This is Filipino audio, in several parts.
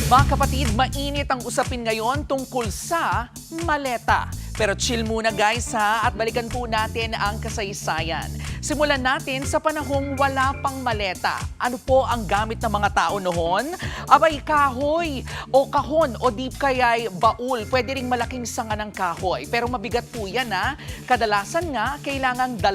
Mga kapatid, mainit ang usapin ngayon tungkol sa maleta. Pero chill muna guys ha, at balikan po natin ang kasaysayan. Simulan natin sa panahong wala pang maleta. Ano po ang gamit ng mga tao noon? Abay, kahoy o kahon o di kaya'y baul. Pwede ring malaking sanga ng kahoy. Pero mabigat po yan ha. Kadalasan nga, kailangang 2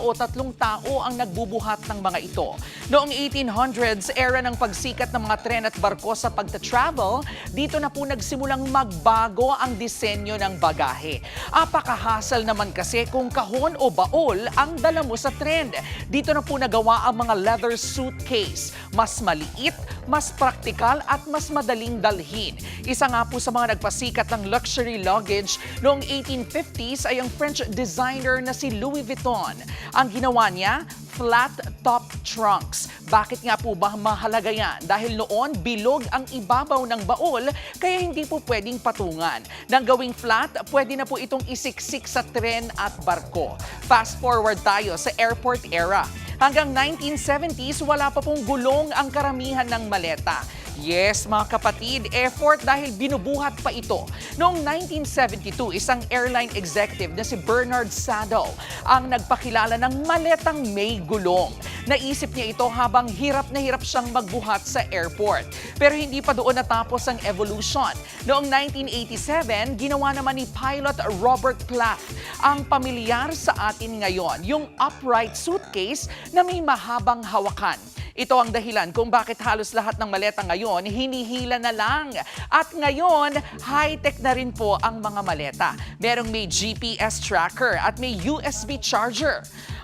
o 3 tao ang nagbubuhat ng mga ito. Noong 1800s, era ng pagsikat ng mga tren at barko sa pagta-travel, dito na po nagsimulang magbago ang disenyo ng bagahe. Apaka-hassle naman kasi kung kahon o baul ang dala mo sa trend. Dito na po nagawa ang mga leather suitcase. Mas maliit, mas praktikal at mas madaling dalhin. Isa nga po sa mga nagpasikat ng luxury luggage noong 1850s ay ang French designer na si Louis Vuitton. Ang ginawa niya, flat top trunks. Bakit nga po ba mahalaga yan? Dahil noon, bilog ang ibabaw ng baul, kaya hindi po pwedeng patungan. Nang gawing flat, pwede na po itong isiksik sa tren at barko. Fast forward tayo sa airport era. Hanggang 1970s, wala pa pong gulong ang karamihan ng maleta. Yes, mga kapatid, effort dahil binubuhat pa ito. Noong 1972, isang airline executive na si Bernard Sadow ang nagpakilala ng maletang may gulong. Naisip niya ito habang hirap na hirap siyang magbuhat sa airport. Pero hindi pa doon natapos ang evolution. Noong 1987, ginawa naman ni pilot Robert Plath ang pamilyar sa atin ngayon, yung upright suitcase na may mahabang hawakan. Ito ang dahilan kung bakit halos lahat ng maleta ngayon hinihila na lang. At ngayon, high-tech na rin po ang mga maleta. Merong may GPS tracker at may USB charger.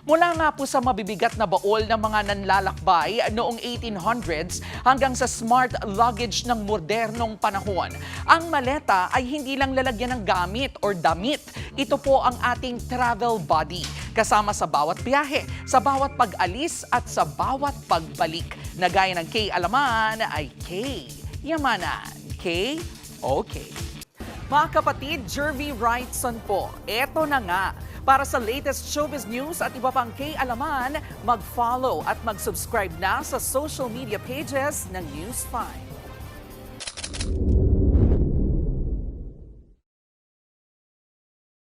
Mula nga po sa mabibigat na baol ng mga nanlalakbay noong 1800s hanggang sa smart luggage ng modernong panahon. Ang maleta ay hindi lang lalagyan ng gamit or damit. Ito po ang ating travel buddy. Kasama sa bawat biyahe, sa bawat pag-alis at sa bawat pagbalik. Na gaya ng K Alaman ay K Yamanan. K, okay. Mga kapatid, Jervy Wrightson po. Eto na nga. Para sa latest showbiz news at iba pang K-Alaman, mag-follow at mag-subscribe na sa social media pages ng News 5.